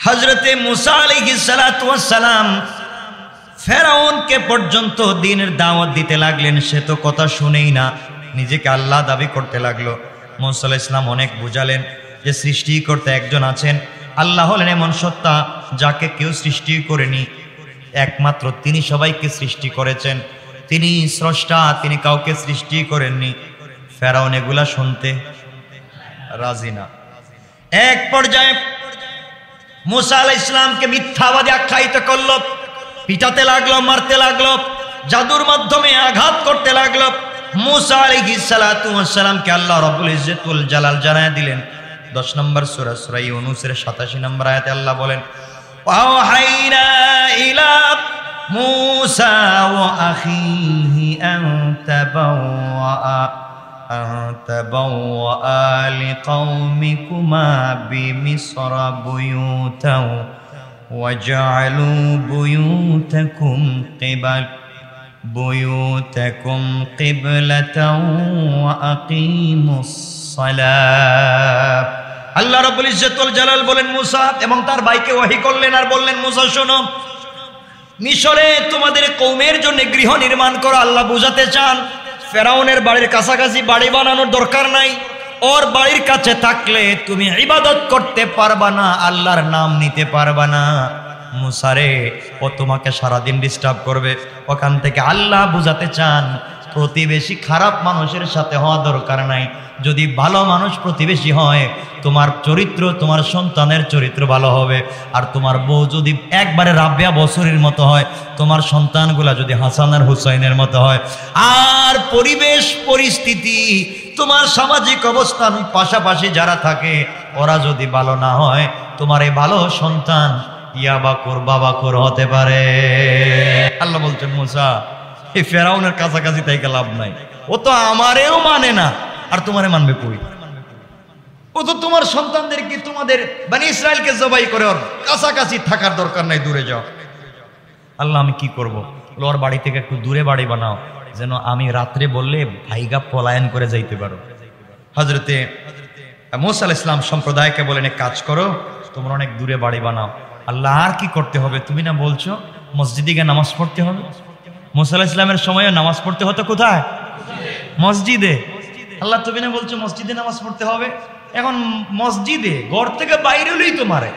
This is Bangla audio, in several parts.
হযরতে মুসা আলাইহিস সালাতু ওয়াস সালাম ফেরাউনকে পর্যন্ত দ্বীনের দাওয়াত দিতে লাগলেন, সে তো কথা শুনেই না, নিজেকে আল্লাহ দাবি করতে লাগলো। মুসা আলাইহিস সালাম অনেক বুঝালেন যে সৃষ্টি করতে একজন আছেন, আল্লাহ হলেন এমন সত্তা যাকে কেউ সৃষ্টি করেনি, একমাত্র তিনি সবাইকে সৃষ্টি করেছেন, তিনি স্রষ্টা, তিনি কাউকে সৃষ্টি করেননি। ফেরাউন এগুলা শুনতে রাজি না। এক পর্যায়ে মুসা আলাইহিস সালামকে মিথ্যাবাদী আখ্যায়িত করলো, পিটাতে লাগলো, মারতে লাগলো, জাদুর মাধ্যমে আঘাত করতে লাগলো। মুসা আলাইহিস সালাতু ওয়াস সালামকে আল্লাহ রাব্বুল ইজ্জতুল জালাল জানায় দিলেন 10 নম্বর সূরা সূরা ইউনূসের 87 নম্বর আয়াতে আল্লাহ বলেন, ওয়াহাইনা ইলা মুসা ওয়া আখিহি আন তাবাওয়া লিকাওমিকুমা বিমিসরা বুয়ুতাও ওয়াজআলু বুয়ুতাকুম কিবলাতাও ওয়া আকিমুস সালাত। আল্লাহ রাব্বুল ইজ্জতুল জালাল বলেন মুসা এবং তার ভাইকে ওহী করলেন আর বললেন, মুসা শোনো, মিশরে তোমাদের কওমের জন্য গৃহ নির্মাণ করো। আল্লাহ বুঝাতে চান ফেরাউনের বাড়ির কাছাকাছি বাড়ি বানানোর দরকার নাই, ওর বাড়ির কাছে থাকলে তুমি ইবাদত করতে পারবা না, আল্লাহর নাম নিতে পারবা না। মুসারে, ও তোমাকে সারাদিন ডিস্টার্ব করবে। ওখান থেকে আল্লাহ বুঝাতে চান প্রতিবেশী খারাপ মানুষের সাথে হওয়া দরকার নাই, যদি ভালো মানুষ প্রতিবেশী হয় তোমার চরিত্র, তোমার সন্তানের চরিত্র ভালো হবে। আর তোমার বউ যদি একবারে রাবিয়া বছরের মতো হয়, তোমার সন্তানগুলা যদি হাসান আর হুসাইনের মতো হয়, আর পরিবেশ পরিস্থিতি তোমার সামাজিক অবস্থান পাশাপাশি যারা থাকে ওরা যদি ভালো না হয়, তোমার এই ভালো সন্তান ইয়াবাকুর বাবাকুর হতে পারে। আল্লাহ বলছেন মুসা, এই ফেরাউনের কাছাকাছি তাই লাভ নাই, ও তো আমারেও মানে না, আর তোমারে মানবে কই? ও তো তোমার সন্তানদেরকে, তোমাদের বনি ইসরাইলকে জবাই করে, ওর কাছাকাছি থাকার দরকার নাই, দূরে যাও। আল্লাহ, আমি কি করব? ওর বাড়ি থেকে একটু দূরে বাড়ি বানাও, যেন আমি রাত্রে বললে ভাইগা পলায়ন করে যাইতে পারো। হযরতে মুসা আলাইহিস সালাম সম্প্রদায়কে বলেন, এক কাজ করো, তোমরা অনেক দূরে বাড়ি বানাও। আল্লাহ, আর কি করতে হবে? তুমি না বলছো মসজিদে গিয়ে নামাজ পড়তে হবে? মুসা আলাইহিস সালামের সময় নামাজ পড়তে হতো কোথায়? মসজিদে। আল্লাহ, তুমি না বলছো মসজিদে নামাজ পড়তে হবে? এখন মসজিদে ঘর থেকে বাইরে হলেই তো মারে।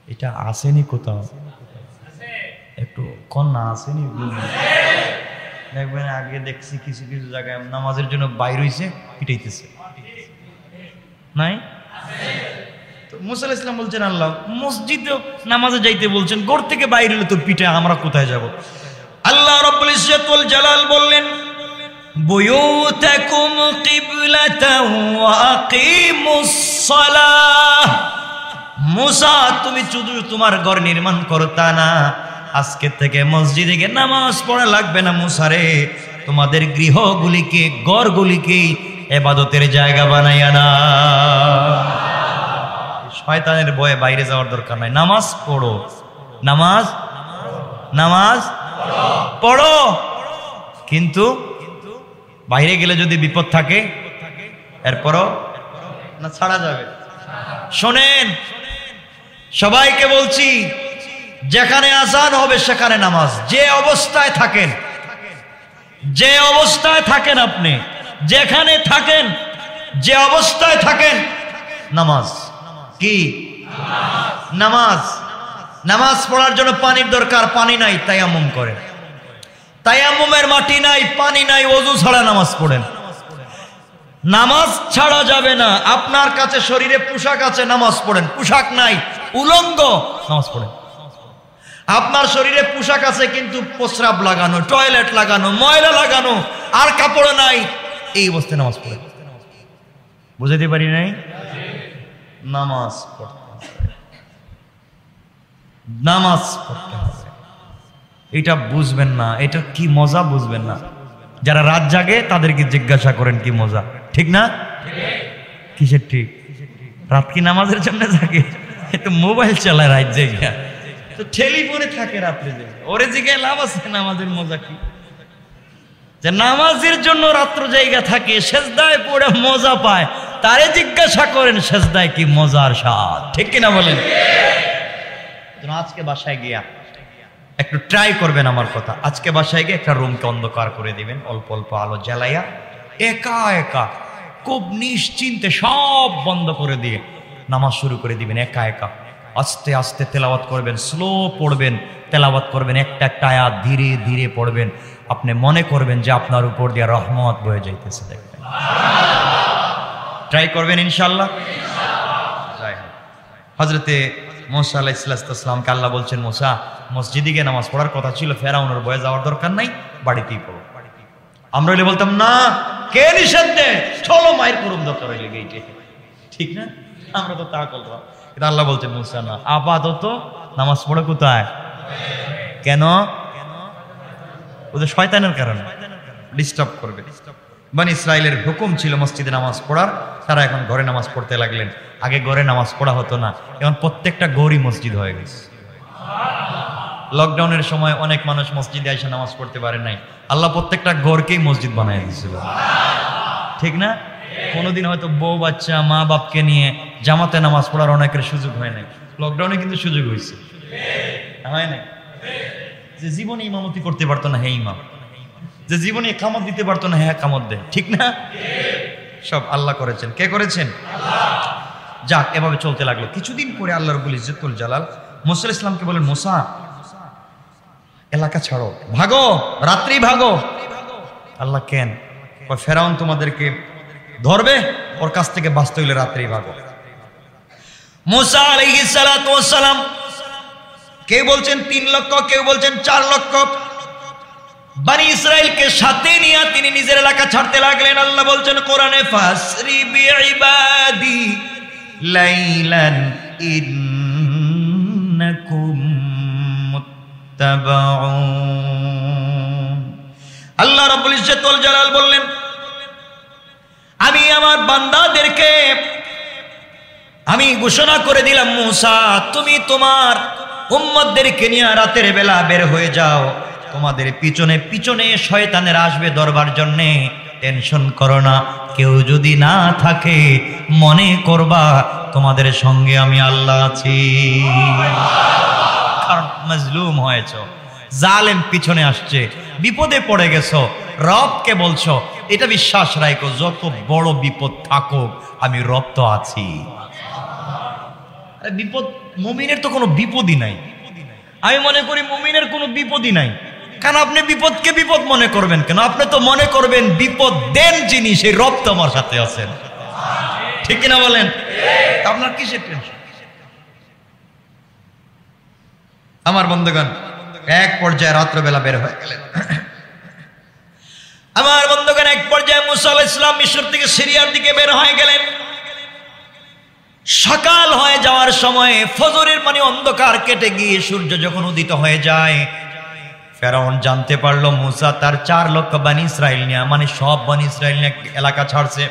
এটা আসেনি কোথাও? একটু কন্যা আসেনি? দেখবেন আগে দেখছি কিছু কিছু জায়গায় নামাজের জন্য বাইরে হইছে, পিটাইতেছে, নাই? মুসা আলাইহিস সালাম বলছেন, আল্লাহ মসজিদে নামাজে যাইতে বলছেন, ঘর থেকে বাইরে হলে তো পিঠে, আমরা কোথায় যাব? আল্লাহ রাব্বুল ইজ্জতুল জালাল বললেন, বুয়ুতাকুম কিবলাতাও ওয়া আকিমুস সালাহ। মুসা, তুমি শুধু তোমার ঘর নির্মাণ করো তা না, আজকে থেকে মসজিদে গিয়ে নামাজ পড়া লাগবে না। মুসারে, তোমাদের গৃহগুলিকে, ঘরগুলিকে ইবাদতের জায়গা বানাইয়া না। শয়তানের ভয়ে বাইরে যাওয়ার দরকার নাই, নামাজ পড়ো, নামাজ পড়ো। কিন্তু বাইরে গেলে যদি বিপদ থাকে এরপরও না ছাড়া যাবে। শোনেন, সবাইকে বলছি, যেখানে আযান হবে সেখানে নামাজ। যে অবস্থায় থাকেন, যে অবস্থায় থাকেন, আপনি যেখানে থাকেন, যে অবস্থায় থাকেন, নামাজ। কি নামাজ? নামাজ পড়ার জন্য পানির দরকার, পানি নাই, তায়াম্মুম করেন। তায়াম্মুমের মাটি নাই, পানি নাই, ওযু ছাড়া নামাজ পড়েন। নামাজ ছাড়া যাবে না। আপনার কাছে শরীরে পোশাক আছে, নামাজ পড়েন। পোশাক নাই, উলঙ্গ, নামাজ পড়েন। আপনার শরীরে পোশাক আছে কিন্তু প্রস্রাব লাগানো, টয়লেট লাগানো, ময়লা লাগানো, আর কাপড় নাই, এই অবস্থায় নামাজ পড়েন। বুঝাতে পারি নাই? নামাজ পড়তে হবে, নামাজ পড়তে হবে। এটা বুঝবেন না, এটা কি মজা বুঝবেন না। যারা রাত জাগে তাদেরকে জিজ্ঞাসা করেন কি মজা, ঠিক না? কিসের ঠিক? রাত কি নামাজের জন্য জাগে? একটু মোবাইল চালায় রাত জায়গা, তো টেলিফোনে থাকে রাত্রে জায়গা, ওরে জিজ্ঞাসা লাভ আছে? নামাজের মজা কি? যে নামাজের জন্য রাত্র জায়গা থাকে, সেজদায় পড়ে মজা পায়, তারে জিজ্ঞাসা করেন সেজদায় কি মজার স্বাদ, ঠিক কিনা বলেন? আজকে বাসায় গিয়া একটু ট্রাই করবেন আমার কথা। আজকে বাসায় গিয়ে একটা রুমকে অন্ধকার করে দিবেন, অল্প অল্প আলো জ্বালাইয়া একা একা খুব নিশ্চিন্তে সব বন্ধ করে দিয়ে নামাজ শুরু করে দিবেন। একা একা আস্তে আস্তে তেলাওয়াত করবেন, স্লো পড়বেন, তেলাওয়াত করবেন, একটা একটা আয়াত ধীরে ধীরে পড়বেন। আপনি মনে করবেন যে আপনার উপর দিয়ে রহমত বয়ে যাইতেছে। দেখবেন, ট্রাই করবেন ইনশাআল্লাহ। হযরতে মুসা আলাইহিস সালামকে আল্লাহ বলছেন, মুসা মসজিদে গিয়ে নামাজ পড়ার কথা ছিল, ফেরাউনের ভয়ে যাওয়ার দরকার নাই, বাড়িতেই পড়ো। আমরা হইলে বলতাম না, কে নিষেধ দেয়, চলো মায়ের করুম দরকার হইলে গেইটে, ঠিক না? আমরা তো তা করলাম। কিন্তু আল্লাহ বলছেন, মুসা না, আপাতত নামাজ পড়ে কোথায়? কেন? ওদের শয়তানের কারণে ডিস্টার্ব করবে। বনি ইসরাইলের হুকুম ছিল মসজিদে নামাজ পড়ার, তারা এখন ঘরে নামাজ পড়তে লাগলেন। আগে ঘরে নামাজ পড়া হতো না, এখন প্রত্যেকটা ঘরই মসজিদ হয়ে গেছে। লকডাউনের সময় অনেক মানুষ মসজিদে এসে নামাজ পড়তে পারে নাই, আল্লাহ প্রত্যেকটা ঘরকেই মসজিদ বানায় দিয়েছিল, ঠিক না? কোনোদিন হয়তো বউ বাচ্চা মা বাপকে নিয়ে জামাতে নামাজ পড়ার অনেকের সুযোগ হয় নাই, লকডাউনে কিন্তু সুযোগ হয়েছে, হয় নাই? যে জীবনে ইমামতি করতে পারতো না, হে ইমাম। যে জীবনে একামত দিতে পারতো না, হ্যাঁ কামত দেয়, ঠিক না? সব আল্লাহ করেছেন। কে করেছেন? যাক, এভাবে চলতে লাগলো। কিছুদিন পরে আল্লাহ রাব্বুল ইজ্জতুল জালাল মুসা আলাইহিস সালামকে বলেন, মুসা এলাকা ছাড়ো, ভাগো, রাত্রি ভাগো। আল্লাহ কেন? ফেরাউন তোমাদেরকে ধরবে, ওর কাছ থেকে বাঁচতে হইলে রাত্রি ভাগো। মুসা আলাইহিস সালাতু ওয়াস সালাম, কেউ বলছেন 3 লক্ষ, কেউ বলছেন 4 লক্ষ বনি ইসরাইলকে সাথে নিয়ে তিনি নিজের এলাকা ছাড়তে লাগলেন। আল্লাহ বলছেন কোরআনে, ফাসরি বিইবাদি লাইলান ইন্নাকুম মুত্তাবাউন। আল্লাহ রাব্বুল ইজ্জতুল জালাল বললেন, আমি আমার বান্দাদেরকে আমি ঘোষণা করে দিলাম, মুসা তুমি তোমার উম্মতদেরকে নিয়ে রাতের বেলা বের হয়ে যাও, তোমাদের পিছনে পিছনে শয়তানের আসবে ধরবার জন্যে, টেনশন করো না। কেউ যদি না থাকে মনে করবা তোমাদের সঙ্গে আমি আল্লাহ আছি। কারণ মাজলুম হয়েছ, জালেম পিছনে আসছে, বিপদে পড়ে গেছো, রবকে বলছো, এটা বিশ্বাস রাখো, যত বড় বিপদ থাকুক আমি রব তো আছি। বিপদ, মুমিনের তো কোনো বিপদই নাই। আমি মনে করি মুমিনের কোনো বিপদই নাই। কারণ আপনি বিপদকে বিপদ মনে করবেন কেন? আপনি তো মনে করবেন বিপদ দেন যিনি, সেই রব তো আমার সাথে আছেন, ঠিক কিনা বলেন? আপনার কিসের টেনশন? আমার বন্ধুগণ, এক পর্যায়ে রাত্রবেলা বের হয়ে গেলেন। আমার বন্ধুগণ, এক পর্যায়ে মুসা আলাইহিস সালাম মিশর থেকে সিরিয়ার দিকে বের হয়ে গেলেন। সকাল হয়ে যাওয়ার সময় ফজরের মানে অন্ধকার কেটে গিয়ে সূর্য যখন উদিত হয়ে যায়, ফেরাউন জানতে পারলো মুসা তার 4 লক্ষ বনি ইসরাইল নিয়ে, মানে সব বনি ইসরাইল নিয়ে এলাকা ছাড়ছে,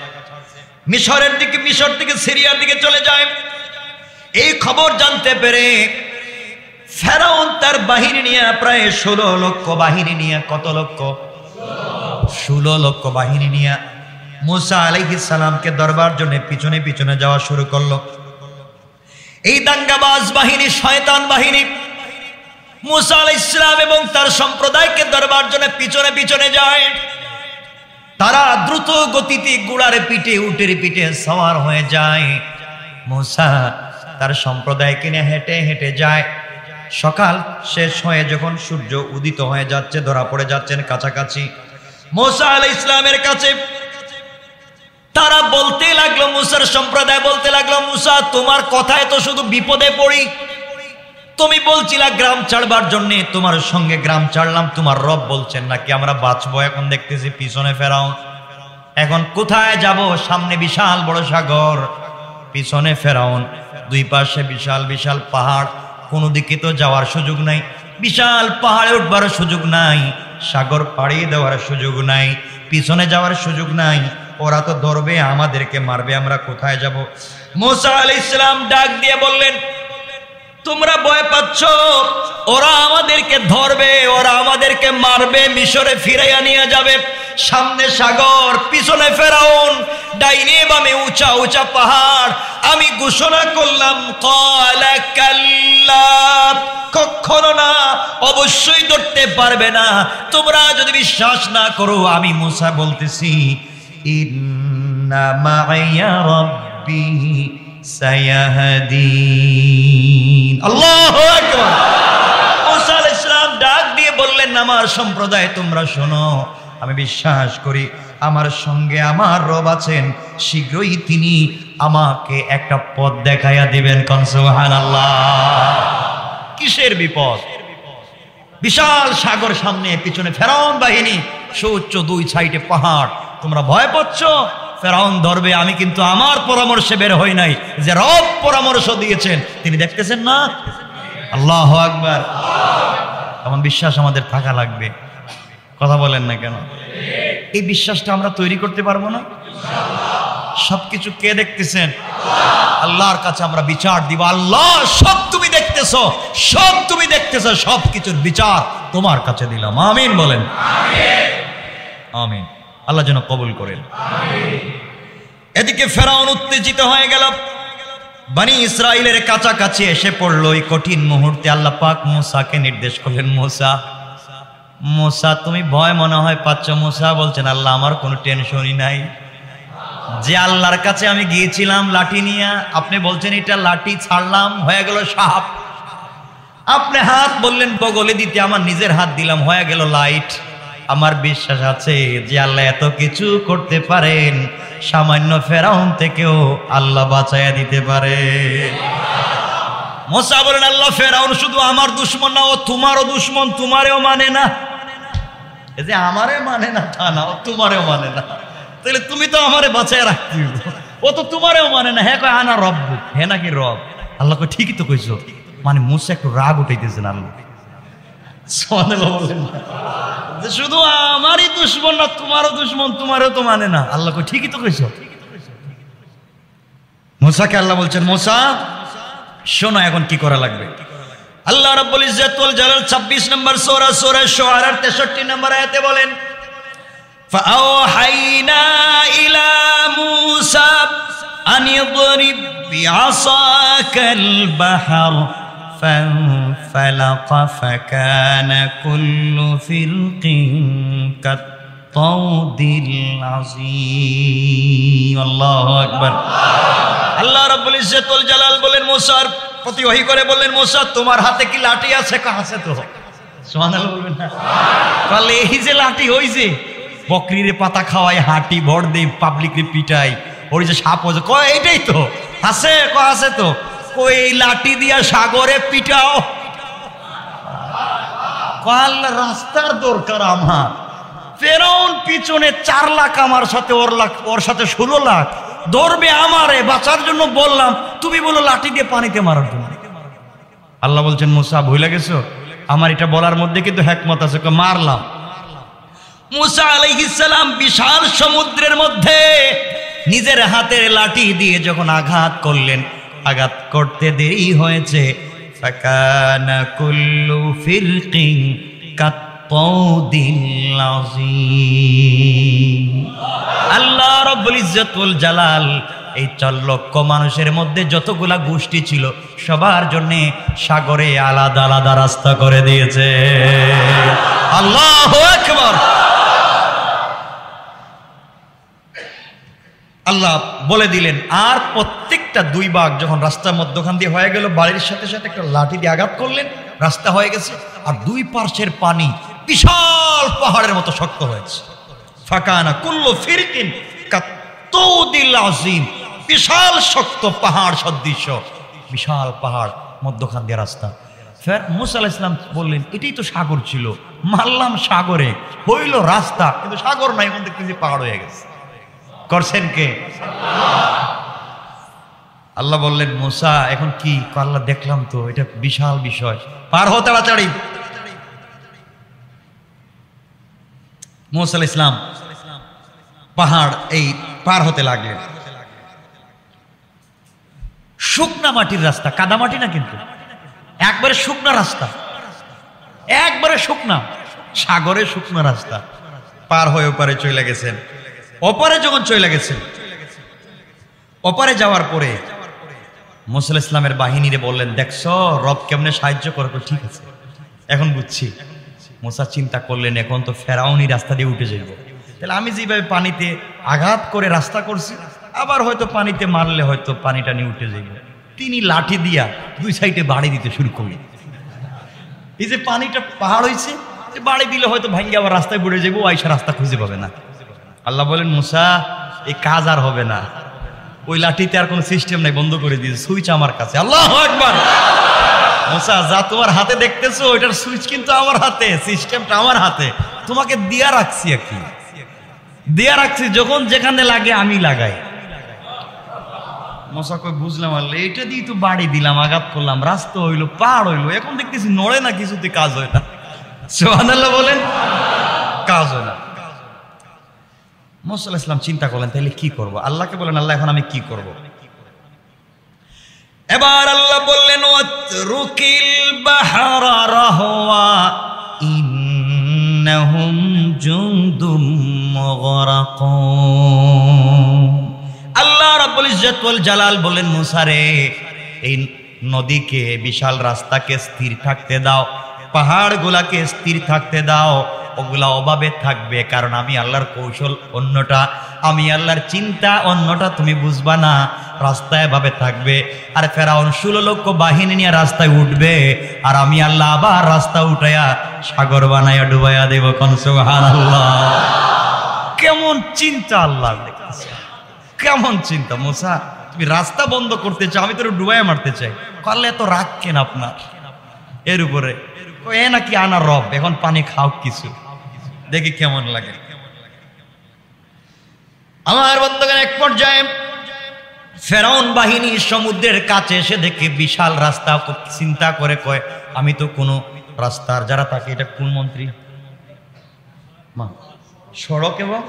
মিশরের দিকে, মিশর থেকে সিরিয়ার দিকে চলে যায়। এই খবর জানতে পেরে ফেরাউন তার বাহিনী নিয়ে প্রায় 16 লক্ষ বাহিনী নিয়ে, কত লক্ষ? 16 লক্ষ বাহিনী নিয়ে মুসা আলাইহিস সালামকে ধরবার জন্য পিছনে পিছনে যাওয়া শুরু করলো। এই দাঙ্গাবাজ বাহিনী, শয়তান বাহিনী মুসা আলাইহিস সালাম এবং তার সম্প্রদায়কে ধরবার জন্য পিছনে পিছনে যায়। তারা দ্রুত গতিতে ঘোড়ার পিঠে, উটের পিঠে সওয়ার হয়ে যায়। মুসা তার সম্প্রদায়কে নিয়ে হেঁটে হেঁটে যায়। সকাল শেষ হয়ে যখন সূর্য উদিত হয়ে যাচ্ছে, ধরা পড়ে যাচ্ছেন কাছাকাছি মুসা আলাইহিস সালামের কাছে, তারা বলতে লাগলো, মুসার সম্প্রদায় বলতে লাগলো, মুসা তোমার কথায় তো শুধু বিপদে পড়ি, তুমি বলছিলা গ্রাম ছাড়বার জন্য, তোমার সঙ্গে গ্রাম ছাড়লাম, তোমার রব বলছেন নাকি আমরা বাঁচবো, এখন দেখতেছি পিছনে ফেরাউন, এখন কোথায় যাব? সামনে বিশাল বড় সাগর, পিছনে ফেরাউন, দুই পাশে বিশাল বিশাল পাহাড়, কোনো দিকে তো যাওয়ার সুযোগ নাই, বিশাল পাহাড়ে উঠবার সুযোগ নাই, সাগর পাড়িয়ে দেওয়ার সুযোগ নাই, পিছনে যাওয়ার সুযোগ নাই, ওরা তো ধরবে, আমাদেরকে মারবে, আমরা কোথায় যাব? মুসা আলাইহিস সালাম ডাক দিয়ে বললেন, তোমরা ভয় পাচ্ছ, ওরা আমাদেরকে ধরবে, ওরা আমাদেরকে মারবে, মিশরে ফিরাইয়া নিয়ে যাবে, সামনে সাগর, পিছনে ফেরাউন, ডাইনে বামে উঁচা উঁচা পাহাড়। আমি ঘোষণা করলাম ক্বালা কাল্লা, কখনো না, অবশ্যই ধরতে পারবে না। তোমরা যদি বিশ্বাস না করো, আমি মুসা বলতেছি ইন্না মাইয়া রাব্বি সায়াহদিন। আল্লাহু আকবার। মুসা আলাইহিস সালাম ডাক দিয়ে বললেন, আমার সম্প্রদায় তোমরা শোনো, আমি বিশ্বাস করি আমার সঙ্গে আমার রব আছেন, শীঘ্রই তিনি আমাকে একটা পথ দেখাইয়া দিবেন। কোন সুবহানাল্লাহ। কিসের বিপদ? বিশাল সাগর সামনে, পিছনে ফেরাউন বাহিনী, সুউচ্চ দুই সাইডে পাহাড়। তোমরা ভয় পাচ্ছ ফেরাউন ধরবে, আমি কিন্তু আমার পরামর্শে বের হই নাই, যে রব পরামর্শ দিয়েছেন তিনি দেখতেছেন না। আল্লাহু আকবার। এমন বিশ্বাস আমাদের থাকা লাগবে। কথা বলেন না কেন? এই বিশ্বাসটা আমরা তৈরি করতে পারবো না? সবকিছু কে দেখতেছেন? আল্লাহর কাছে আমরা বিচার দিব, আল্লাহ সব তুমি দেখতেছো, সব তুমি দেখতেছো, সব কিছুর বিচার তোমার কাছে দিলাম। আমিন বলেন। আমিন। আল্লাহ যেন কবুল করেন। এদিকে ফেরাউন উত্তেজিত হয়ে গেল, বনি ইসরাইলের কাছাকাছি এসে পড়লো। এই কঠিন মুহূর্তে আল্লাহ পাক মুসাকে নির্দেশ করলেন, মুসা, মুসা তুমি ভয় মনে হয় পাচ্ছ। মুসা বলছেন, আল্লাহ আমার কোনো টেনশনই নাই। যে আল্লাহর কাছে আমি গিয়েছিলাম লাঠি নিয়ে, আপনি বলছেন এটা লাঠি, ছাড়লাম হয়ে গেল সাপ। আপনি হাত বললেন বগলে দিতে, আমার নিজের হাত দিলাম হয়ে গেল লাইট। আমার বিশ্বাস আছে যে আল্লাহ এত কিছু করতে পারেন, সামান্য ফেরাউন থেকেও আল্লাহ বাঁচাইয়া দিতে পারে। মুসা বলেন, আল্লাহ ফেরাউন শুধু আমার দুশমন না, ও তোমারও দুশমন, তোমারেও মানে না। এই যে আমারে মানে না তা না, ও তোমারেও মানে না। তাহলে তুমি তো আমারে বাঁচায় রাখতে, ও তো তোমারেও মানে না। হ্যাঁ কয় আনা রব্বু, হে নাকি রব। আল্লাহ কয় ঠিকই তো কইছো। মানে মুসা একটু রাগ উঠাইতেছেন আল্লাহ। সুবহানাল্লাহ বলেন না, যে শুধু আমারই দুশমন না, তোমারও দুশমন, তোমারও তো মানে না। আল্লাহ কয় ঠিকই তো কইছো। মুসাকে আল্লাহ বলছেন, মুসা শোনো এখন কি করা লাগবে। আল্লাহ রাব্বুল ইজ্জত ওয়াল জালাল 26 নম্বর সূরা, সূরা শুআরার 63 নম্বর আয়াতে বলেন, ফাআওহাইনা ইলা মুসা আন ইদরিব বিআসাকাল বাহর فانفلق فكان كل فرق كالطود العظيم। الله أكبر। আল্লাহ রাব্বুল ইজ্জত ওয়াল জালাল বলেন, মুসার প্রতি ওহী করে বললেন, মুসা তোমার হাতে কি লাঠি আছে? আছে তো। সুবহানাল্লাহ বলবেন না? তাহলে এই যে লাঠি হইছে, বকরিরে পাতা খাওয়াই, হাঁটি ভর দেই, পাবলিকরে পিটাই, ওই যে সাপ হয়েছে, কয় এইটাই তো আছে। কয় আছে তো। ওই লাঠি দিয়া সাগরে পিটাও। আল্লাহ রাস্তার দরকার আমার। ফেরাউন পিছনে 4 লাখ আমার সাথে, ওর সাথে 16 লাখ ধরবে আমারে বাঁচার জন্য। বললাম তুমি বলো লাঠি দিয়ে পানিতে মারার জন্য। আল্লাহ বলছেন, মুসা ভুলে গেছো, আমার এটা বলার মধ্যে কিন্তু হিকমত আছে। মারলাম। মুসা আলাইহিস সালাম বিশাল সমুদ্রের মধ্যে নিজের হাতের লাঠি দিয়ে যখন আঘাত করলেন, আঘাত করতে দেরি হয়েছে। ফাকানা কুল্লু ফিরকিন কাত্তাউদিল আযীম। আল্লাহ রাব্বুল ইজ্জত ওয়াল জালাল এই 4 লক্ষ মানুষের মধ্যে যতগুলা গোষ্ঠী ছিল সবার জন্য সাগরে আলাদা আলাদা রাস্তা করে দিয়েছে। আল্লাহু আকবার। আল্লাহ বলে দিলেন, আর প্রত্যেকটা 2 ভাগ যখন রাস্তার মধ্যখান দিয়ে হয়ে গেল, বাড়ির সাথে সাথে একটা লাঠি দিয়ে আঘাত করলেন, রাস্তা হয়ে গেছে। আর 2 পার্শ্বের পানি বিশাল পাহাড়ের মতো শক্ত হয়েছে। ফাকানা কুল্লু ফিরকিন কাত্তাউদিল আযীম। বিশাল শক্ত পাহাড় সদৃশ বিশাল পাহাড়, মধ্যখান দিয়ে রাস্তা। ফের মুসা আলাইহিস সালাম বললেন, এটাই তো সাগর ছিল, মারলাম সাগরে, হইল রাস্তা, কিন্তু সাগর নাই, মধ্যে কিন্তু পাহাড় হয়ে গেছে। করছেন কে? আল্লাহ বললেন, মুসা এখন কি? আল্লাহ দেখলাম তো এটা বিশাল বিষয়, পার হও তাড়াতাড়ি। মুসা আলাইহিস সালাম পাহাড় এই পার হতে লাগলেন। শুকনা মাটির রাস্তা, কাদা মাটি না, কিন্তু একবারে শুকনা রাস্তা, একবারে শুকনা, সাগরে শুকনা রাস্তা। পার হয়ে ওপারে চলে গেছেন। ওপারে যখন চলে গেছেন, ওপারে যাওয়ার পরে মুসা আলাইহিস সালামের বাহিনীরে বললেন, দেখছো রব কেমনে সাহায্য করে। ঠিক আছে, এখন বুঝছি। মুসা চিন্তা করলেন, এখন তো ফেরাউনি রাস্তা দিয়ে উঠে যাইব, তাহলে আমি যেভাবে পানিতে আঘাত করে রাস্তা করছি, আবার হয়তো পানিতে মারলে হয়তো পানিটা নিয়ে উঠে যাইব। তিনি লাঠি দিয়া দুই সাইডে বাড়ি দিতে শুরু করলেন। এই যে পানিটা পাহাড় হয়েছে, বাড়ি দিলে হয়তো ভাঙ্গি আবার রাস্তায় পড়ে যাবো, আইসা রাস্তা খুঁজে পাবে না। আল্লাহ বলেন, মুসা এই কাজ আর হবে না, ওই লাঠিতে আর কোনো সিস্টেম নাই, বন্ধ করে দিয়েছে, সুইচ আমার কাছে। আল্লাহু আকবার। মুসা, যা তোমার হাতে দেখতেছো ওইটার সুইচ কিন্তু আমার হাতে, সিস্টেমটা আমার হাতে, তোমাকে দিয়া রাখছি, আর কি দিয়া রাখছি, যখন যেখানে লাগে আমি লাগাই। মুসা কই, বুঝলাম আল্লাহ, এটা দিয়ে তো বাড়ি দিলাম, আঘাত করলাম, রাস্তা হইলো, পাহাড় হইলো, এখন দেখতেছি নড়ে না, কিছুতে কাজ হয় না। সুবহানাল্লাহ বলেন, কাজ হয় না। মুসা আলাইহিস সালাম চিন্তা করলেন, তাহলে কি করব? আল্লাহকে বলেন, আল্লাহ এখন আমি কি করব? এবার আল্লাহ বললেন, ওয়াতরুকিল বাহরা রাহওয়া ইন্নাহুম জুনদুম মুগরাকুন। আল্লাহ রাব্বুল ইজ্জত ওয়াল জালাল বলেন, মুসা রে, এই নদীকে, বিশাল রাস্তাকে স্থির থাকতে দাও, পাহাড়গুলাকে স্থির থাকতে দাও, ওগুলা অভাবে থাকবে, কারণ আমি আল্লাহর কৌশল অন্যটা, আমি আল্লাহর চিন্তা অন্যটা, তুমি বুঝবা না। রাস্তায় এভাবে থাকবে, আর ফেরাউন 16 লক্ষ বাহিনী নিয়ে রাস্তায় উঠবে, আর আমি আল্লাহ আবার রাস্তা উঠাইয়া সাগর বানাইয়া ডুবাইয়া দেব। কোন সুবহানাল্লাহ। কেমন চিন্তা আল্লাহ, দেখতেছে কেমন চিন্তা। মুসা, তুমি রাস্তা বন্ধ করতে চাও, আমি তোর ডুবাইয়া মারতে চাই, করলে এত রাগ কেন আপনার এর উপরে? এ নাকি আনা রব, এখন পানি খাও কিছু, দেখি কেমন লাগে। আমার বন্ধুগণ, এক পর্যায়ে ফেরাউন বাহিনী সমুদ্রের কাছে এসে দেখে বিশাল রাস্তা, চিন্তা করে কয়, আমি তো কোনো রাস্তার যারা থাকে, এটা কোন মন্ত্রী, সড়ক এবং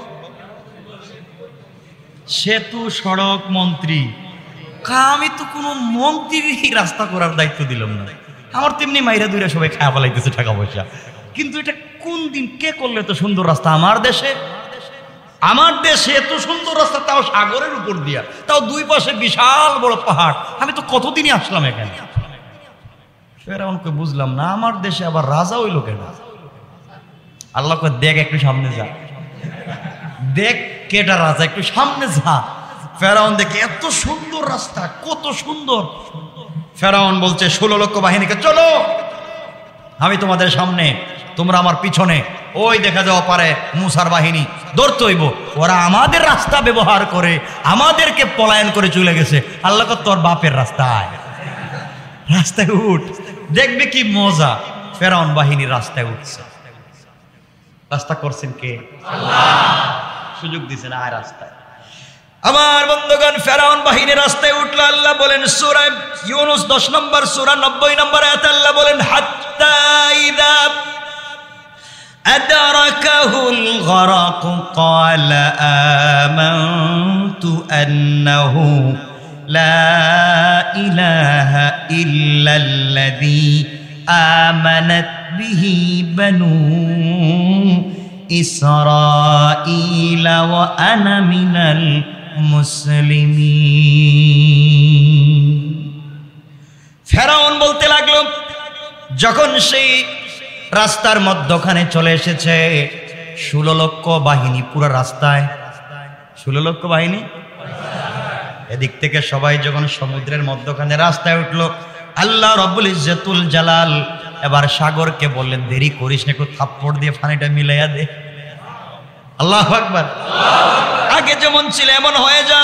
সেতু সড়ক মন্ত্রী, আমি তো কোনো মন্ত্রী রাস্তা করার দায়িত্ব দিলাম না, আমার তেমনি মাইরা দুইরা সবাই খায়া ফেলাইতেছে টাকা পয়সা, কিন্তু এটা কোন দিন কে করলে তো সুন্দর রাস্তা আমার দেশে? আমার দেশে এত সুন্দর রাস্তা, তাও সাগরের উপর দিয়া, তাও দুই পাশে বিশাল বড় পাহাড়, আমি তো কতদিনই আসলাম এখানে। ফেরাউনকে বুঝলাম না, আমার দেশে আবার রাজা হইল কেন? আল্লাহকে দেখ, একটু সামনে যা, দেখ কেটা রাজা, একটু সামনে যা। ফেরাউন দেখে এত সুন্দর রাস্তা, কত সুন্দর। ফেরাউন বলছে 16 লক্ষ বাহিনীকে, চলো আমি তোমাদের সামনে, তোমরা আমার পিছনে। ওই দেখা যাওয়া পারে মুসার বাহিনী, ধরতে হইব, ওরা আমাদের রাস্তা ব্যবহার করে আমাদেরকে পলায়ন করে চলে গেছে। আল্লাহ কয়, তোর বাপের রাস্তায়, রাস্তায় উঠ, দেখবে কি মজা। ফেরাউন বাহিনী রাস্তায় উঠছে। রাস্তা করছেন কে? আল্লাহ। সুযোগ দিয়েছেন আয় রাস্তায়। আমার বন্ধুগণ, ফেরাউন বাহিনী রাস্তায় উঠলো। আল্লাহ বলেন সূরা ইউনূস 10 নম্বর সূরা 90 নম্বর আয়াতে আল্লাহ বলেন, হাত্তা ইযা আদরাকাহুল গরাক ক্বালা আমানতু আন্নাহু লা ইলাহা ইল্লাল্লাযী আমানাত বিহি বানু ইসরাঈলা ওয়া আনা মিনাল মুসলিমিন। ফেরাউন বলতে লাগলো, যখন সেই রাস্তার মধ্যখানে চলে এসেছে, 16 লক্ষ বাহিনী পুরো রাস্তায়, 16 লক্ষ বাহিনী, এদিক থেকে সবাই যখন সমুদ্রের মধ্যখানে রাস্তায় উঠলো, আল্লাহ রব্বুল ইজ্জতুল জালাল এবার সাগরকে বললেন, দেরি করিস না, একটু থাপ্পড় দিয়ে পানিটা মিলাইয়া দে। আল্লাহু আকবার। আগে যেমন ছিল এমন হয়ে যা।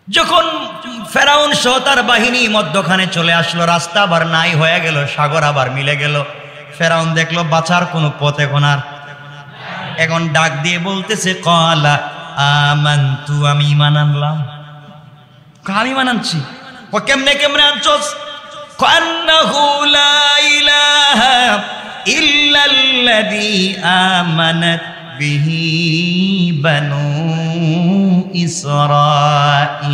যখন ফেরাউন সহ তার বাহিনী মধ্যখানে চলে আসলো, রাস্তা আবার নাই হয়ে গেল, সাগর আবার মিলে গেল। ফেরাউন দেখলো বাঁচার কোনো পথ এখন আর, এখন ডাক দিয়ে বলতেছে, ক্বালা আমানতু, আমি ঈমান আনলাম। আমি ঈমান আনছি। ও কেমনে কেমনে আনছস? আন্নাহু লা ইলাহা ইল্লাল্লাযী আমানাত বিহি বানু ইসরাঈল।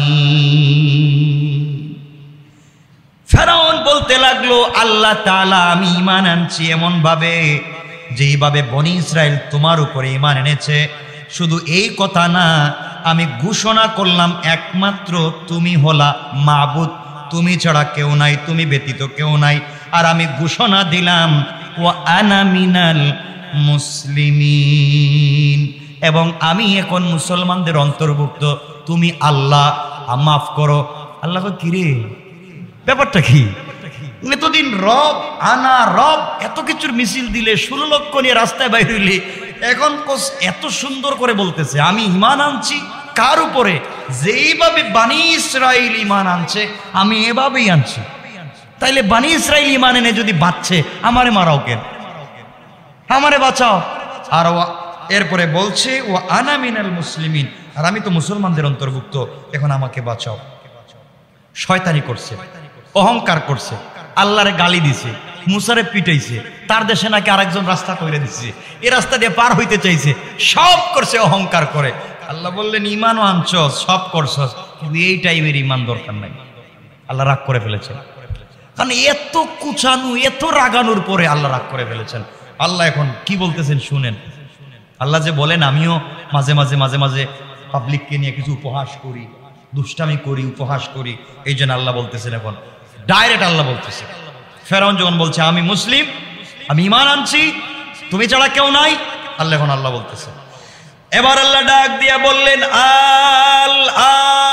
ফেরাউন বলতে লাগলো, আল্লাহ তাআলা, আমি ঈমান আনছি এমন ভাবে যেইভাবে বনি ইসরাইল তোমার উপরে ঈমান এনেছে, শুধু এই কথা না, আমি ঘোষণা করলাম একমাত্র তুমি হলা মাবুদ, তুমি ছাড়া কেউ নাই, তুমি ব্যতীত কেউ নাই। আর আমি ঘোষণা দিলাম ওয়া আনা মিনাল মুসলিমিন, এবং আমি এখন মুসলমানদের অন্তর্ভুক্ত। তুমি আল্লাহ মাফ করো। আল্লাহ কিরে ব্যাপারটা কি? এতদিন রব আনা রব এত কিছুর মিছিল দিলে, 16 লক্ষ নিয়ে রাস্তায় বাইরে হইলে, এখন এত সুন্দর করে বলতেছে আমি ঈমান আনছি। কার উপরে? যেইভাবে বানি ইসরাইল ঈমান আনছে আমি এভাবেই আনছি। তাইলে বানি ইসরাইল ঈমান এনে যদি বাঁচছে, আমারে মারাও কেন? আমারে বাঁচাও। আর এরপরে বলছে ও আনা মিনাল মুসলিমিন, আর আমি তো মুসলমানদের অন্তর্ভুক্ত, এখন আমাকে বাঁচাও। শয়তানি করছে, অহংকার করছে, আল্লাহরে গালি দিছে, মুসারে পিটাইছে, তার দেশে নাকি আরেকজন রাস্তা করে দিচ্ছে, এই রাস্তা দিয়ে পার হইতে চাইছে, সব করছে অহংকার করে। আল্লাহ বললেন ঈমানও আনছস, সব করছস, কিন্তু এই টাইপের ঈমান দরকার নাই। আল্লাহ রাগ করে ফেলেছেন, কারণ এত কুচানো এত রাগানোর পরে আল্লাহ রাগ করে ফেলেছেন। আল্লাহ এখন কি বলতেছেন শুনেন। আল্লাহ যে বলেন আমিও মাঝে মাঝে মাঝে মাঝে পাবলিককে নিয়ে কিছু উপহাস করি, দুষ্টামি করি, উপহাস করি, এই জন্য আল্লাহ বলতেছেন, এখন ডাইরেক্ট আল্লাহ বলতেছে। ফেরাউন যখন বলছে আমি মুসলিম, আমি ঈমান আনছি, তুমি ছাড়া কেউ নাই, আল্লাহ এখন আল্লাহ বলতেছে। এবার আল্লাহ ডাক দিয়া বললেন আল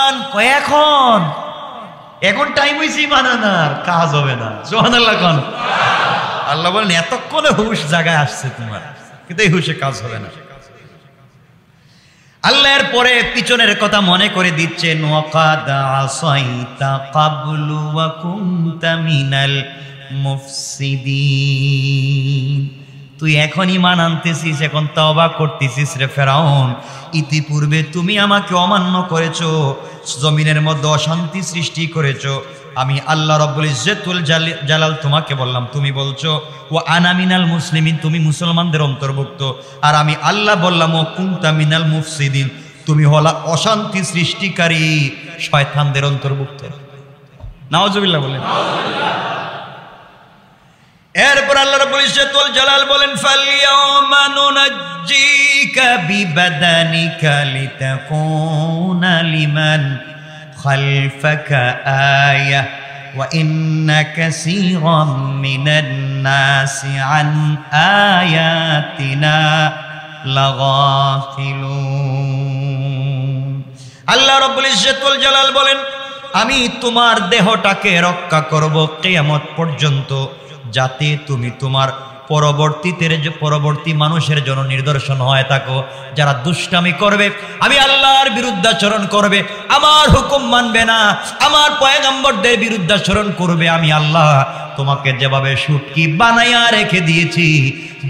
আন, এখন এখন টাইম হয়েছে ঈমান আনার, কাজ হবে না। সুবহানাল্লাহ কোন? আল্লাহ বলেন এতক্ষণে হুশ জায়গায় আসছে তোমার, কিন্তু এই হুশে কাজ হবে না। আল্লাহর পরে পিছনের কথা মনে করে দিচ্ছেন, ওয়াকাদ আসাইতা ক্বাবলু ওয়া কুনতা মিনাল মুফসিদিন, তুই এখন ঈমান আনতেছিস, এখন তওবা করতেছিস রে ফেরাউন। ইতিপূর্বে তুমি আমাকে অমান্য করেছো, জমিনের মধ্যে অশান্তি সৃষ্টি করেছো। আমি আল্লাহ রাব্বুল ইজ্জতুল জালাল তোমাকে বললাম, তুমি বলছো ওয়া আনা মিনাল মুসলিমিন, তুমি মুসলমানদের অন্তর্ভুক্ত। আর আমি আল্লাহ বললাম ও কুনতা মিনাল মুফসিদিন, তুমি হলা অশান্তি সৃষ্টিকারী শয়তানদের অন্তর্ভুক্ত। নাউজুবিল্লাহ বলেন। এরপর আল্লাহ রাব্বুল ইজ্জতুল জালাল বলেন ফালইয়াউমা নুনাজ্জিকা বিবাদানিকা লিতাকুনা লিমান খালফাকা আয়া ওয়া ইন্না কাসীরাম মিনান নাসি আন আয়াতিনা লাগাফিলুন। আল্লাহ রাব্বুল ইজ্জতুল জালাল বলেন আমি তোমার দেহটাকে রক্ষা করব কিয়ামত পর্যন্ত, যাতে তুমি তোমার পরবর্তী মানুষের জন্য নিদর্শন হয়ে থাকো। যারা দুষ্টামি করবে, আমি আল্লাহর বিরুদ্ধাচরণ করবে, আমার হুকুম মানবে না, আমার পয়গম্বরদের বিরুদ্ধাচরণ করবে, আমি আল্লাহ তোমাকে যেভাবে শুটকি বানাইয়া রেখে দিয়েছি,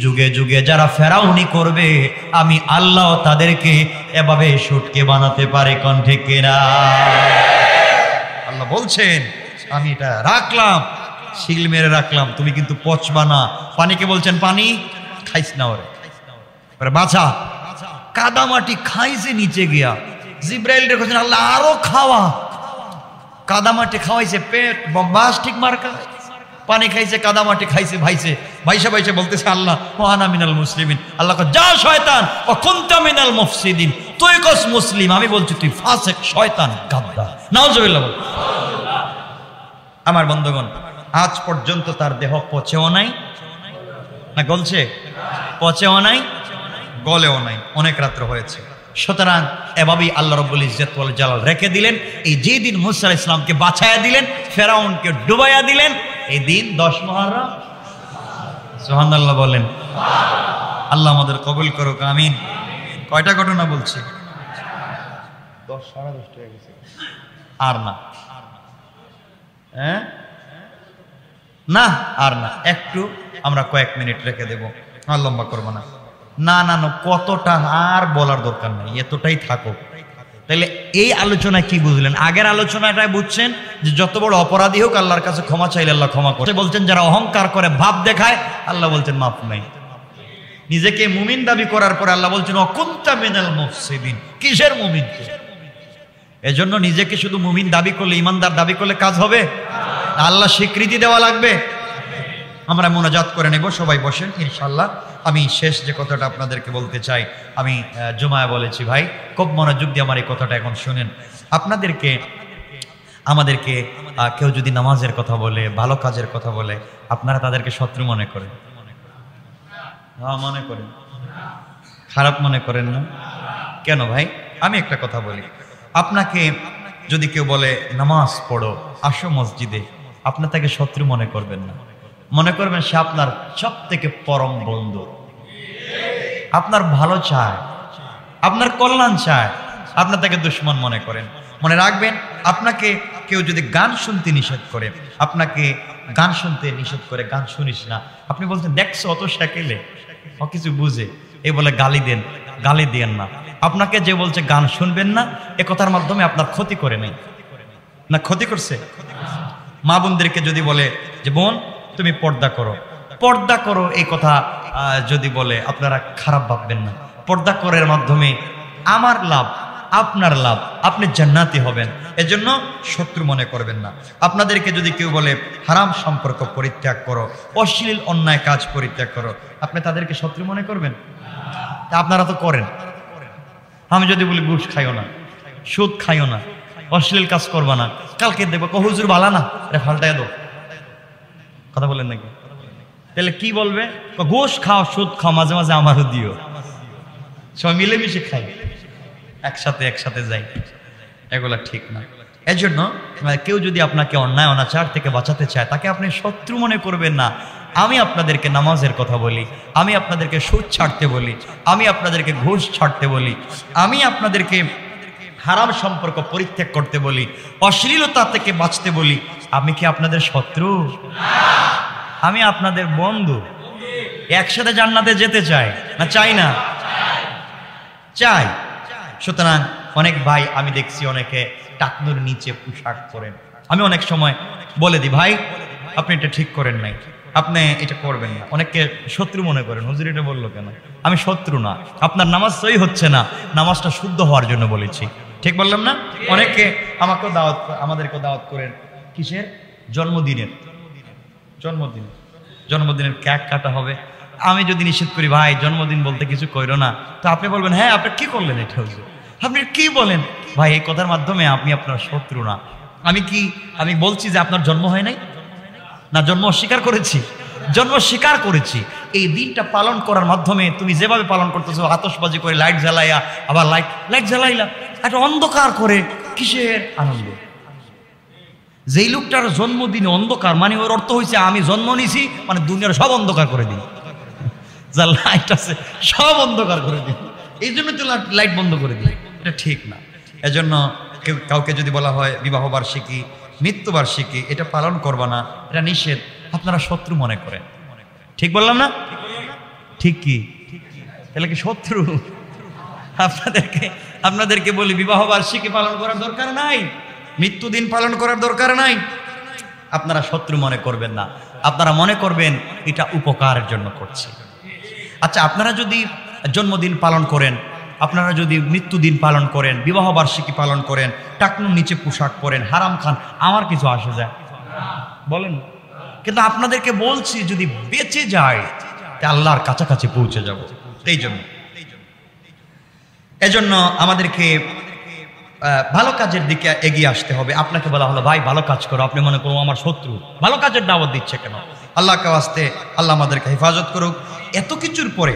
যুগে যুগে যারা ফেরাউনি করবে, আমি আল্লাহ তাদেরকে এভাবে শুটকি বানাতে পারে। কোন ঠিক কিনা? আল্লাহ বলছেন আমি এটা রাখলাম, শিল মেরে রাখলাম, তুমি কিন্তু পচবা না। পানিকে বলছেন পানি খাইস না, ওরে বাছা কাদামাটি খাইছে নিচে গিয়া। জিব্রাইল রে বলছেন আল্লাহ আরো খাওয়া, কাদামাটি খাওয়াইছে, পেট বাস ঠিক মার্কা, পানি খাইছে, কাদামাটি খাইছে, ভাইছে ভাইসা ভাইসা বলতেছে আল্লাহ ওয়া আনা মিনাল মুসলিমিন। আল্লাহ যা শয়তান ও কুনতা মিনাল মুফসিদিন, তুই কস মুসলিম, আমি বলছি তুই ফাসিক শয়তান গাদ্দার। নাউজুবিল্লাহ। আমার বন্ধুগণ, আজ পর্যন্ত তার দেহ পচেও নাই, না গলছে? পচেও নাই, গলেও নাই, অনেক রাত্র হয়েছে। সুতরাং এভাবেই আল্লাহ রাব্বুল ইজ্জত ওয়াল জালাল রেখে দিলেন। এই যে দিন মুসা আলাইহিস সালামকে বাঁচায়া দিলেন, ফেরাউনকে ডুবাইয়া দিলেন, এই দিন 10 মুহররম। সুবহানাল্লাহ বলেন। আল্লাহ আমাদের কবুল করুক, আমিন। কয়টা ঘটনা বলছি? 10 সাড়ে 10 হয়ে গেছে, আর না, হ্যাঁ না আর না, একটু আমরা কয়েক মিনিট রেখে দেব, আর লম্বা করবো না। না না না, কতটা আর বলার দরকার নেই, এতটাই থাকো। তাহলে এই আলোচনায় কি বুঝলেন? আগের আলোচনাটাই বুঝছেন যে যত বড় অপরাধী হোক আল্লাহর কাছে ক্ষমা চাইলে আল্লাহ ক্ষমা করে। বলছেন যারা অহংকার করে, ভাব দেখায়, আল্লাহ বলছেন মাফ নাই। নিজেকে মুমিন দাবি করার পরে আল্লাহ বলছেন অকুনতা মিনাল মুফসিদিন। কিসের মুমিন? এজন্য নিজেকে শুধু মুমিন দাবি করলে, ইমানদার দাবি করলে কাজ হবে? আল্লাহ স্বীকৃতি দেওয়া লাগবে। আমরা মোনাজাত করে নেব, সবাই বসেন ইনশাআল্লাহ। আমি শেষ যে কথাটা আপনাদেরকে বলতে চাই, আমি জুমায় বলেছি ভাই, খুব মনোযোগ দিয়ে আমার এই কথাটা এখন শুনেন। আপনাদেরকে আমাদেরকে কেউ যদি নামাজের কথা বলে, ভালো কাজের কথা বলে, আপনারা তাদেরকে শত্রু মনে করেন? হ্যাঁ মনে করেন, খারাপ মনে করেন না? কেন ভাই? আমি একটা কথা বলি, আপনাকে যদি কেউ বলে নামাজ পড়ো, আসো মসজিদে, আপনি তাকে শত্রু মনে করবেন না, মনে করবেন সে আপনার সব থেকে পরম বন্ধু, আপনার ভালো চায়, আপনার কল্যাণ চায়, আপনার তাকে দুশ্মন মনে করেন। মনে রাখবেন, আপনাকে কেউ যদি গান শুনতে নিষেধ করে, আপনাকে গান শুনতে নিষেধ করে, গান শুনিস না, আপনি বলছেন দেখছো অত সেকেলে ও কিছু বুঝে, এই বলে গালি দেন, গালি দিয়েন না। আপনাকে যে বলছে গান শুনবেন না, এ কথার মাধ্যমে আপনার ক্ষতি করে নেই না, ক্ষতি করছে? মা বোনদেরকে যদি বলে যে বোন তুমি পর্দা করো, পর্দা করো, এই কথা যদি বলে আপনারা খারাপ ভাববেন না। পর্দা করার মাধ্যমে আমার লাভ, আপনার লাভ, আপনি জান্নাতি হবেন, এজন্য শত্রু মনে করবেন না। আপনাদেরকে যদি কেউ বলে হারাম সম্পর্ক পরিত্যাগ করো, অশ্লীল অন্যায় কাজ পরিত্যাগ করো, আপনি তাদেরকে শত্রু মনে করবেন? আপনারা তো করেন। আমি যদি বলি ঘুষ খাইও না, সুদ খাইও না, অশ্লীল কাজ করবা না, কালকে দেখবো হুজুর বালা না, এটা ফাল্টাই দো, কথা বলেন নাকি? তাহলে কি বলবে? ঘুষ খাও, সুদ খাও, মাঝে মাঝে আমারও দিও, সবাই মিলেমিশে খাই, একসাথে যাই, এগুলা ঠিক না। এজন্য কেউ যদি আপনাকে অন্যায় অনাচার থেকে বাঁচাতে চায়, তাকে আপনি শত্রু মনে করবেন না। আমি আপনাদেরকে নামাজের কথা বলি, আমি আপনাদেরকে সুদ ছাড়তে বলি, আমি আপনাদেরকে ঘুষ ছাড়তে বলি, আমি আপনাদেরকে হারাম সম্পর্ক পরিত্যাগ করতে বলি, অশ্লীলতা থেকে বাঁচতে বলি। আমি কি আপনাদের শত্রু? আমি আপনাদের বন্ধু। একসাথে জান্নাতে যেতে চাই না চাই না? চাই। সুতরাং অনেক ভাই আমি দেখছি অনেকে টাকনুর নিচে পোশাক পরেন। আমি অনেক সময় বলে দিই, ভাই আপনি এটা ঠিক করেন নাই, আপনি এটা করবেন না। অনেককে শত্রু মনে করেন, হুজুর এটা বললো কেন? আমি শত্রু না, আপনার নামাজ সহি হচ্ছে না, নামাজটা শুদ্ধ হওয়ার জন্য বলেছি, ঠিক বললাম না? অনেকে আমাকেও দাওয়াত, আমাদেরকেও দাওয়াত করেন কিসের? জন্মদিনের কেক কাটা হবে। আমি যদি নিষেধ করি ভাই জন্মদিন বলতে কিছু কইরো না, তো আপনি বলবেন হ্যাঁ আপনি কি করলেন এটা হুজুর, আপনি কি বলেন? ভাই এই কথার মাধ্যমে আপনি আপনার শত্রু না। আমি বলছি যে আপনার জন্ম হয় নাই না, জন্ম অস্বীকার করেছি? জন্ম স্বীকার করেছি। এই দিনটা পালন করার মাধ্যমে তুমি যেভাবে পালন করতেছো, আতশবাজি করে, লাইট জ্বালাইয়া, আবার লাইট জ্বালাইলা, একটা অন্ধকার করে, কিসের আনন্দ? যেই লোকটার জন্মদিনে অন্ধকার, মানে ওর অর্থ হয়েছে আমি জন্ম নিছি মানে দুনিয়ার সব অন্ধকার করে দিন, যা লাইট আছে সব অন্ধকার করে দিন, এই জন্য তো লাইট বন্ধ করে দিই। এটা ঠিক না। এজন্য কাউকে যদি বলা হয় বিবাহ বার্ষিকী, মৃত্যুবার্ষিকী, এটা পালন করবা না, এটা নিষেধ, আপনারা শত্রু মনে করেন। ঠিক বললাম না? ঠিক কি? তাহলে কি শত্রু? আপনাদেরকে বলি বিবাহ বার্ষিকী পালন করার দরকার নাই, মৃত্যুদিন পালন করার দরকার নাই, আপনারা শত্রু মনে করবেন না, আপনারা মনে করবেন এটা উপকারের জন্য করছে। আচ্ছা, আপনারা যদি জন্মদিন পালন করেন, আপনারা যদি মৃত্যুদিন পালন করেন, বিবাহ বার্ষিকী পালন করেন, টাকনুর নিচে পোশাক পরেন, হারাম খান, আমার কিছু আসে যায়? বলেন। কিন্তু আপনাদেরকে বলছি যদি বেঁচে যায় তা আল্লাহর কাছাকাছি পৌঁছে যাব। এজন্য আমাদেরকে ভালো কাজের দিকে এগিয়ে আসতে হবে। আপনাকে বলা হলো ভাই ভালো কাজ করো, আপনি মনে করুন আমার শত্রু, ভালো কাজের দাওয়াত দিচ্ছে কেন? আল্লাহকে ওয়াস্তে আল্লাহ আমাদেরকে হেফাজত করুক। এত কিছুর পরে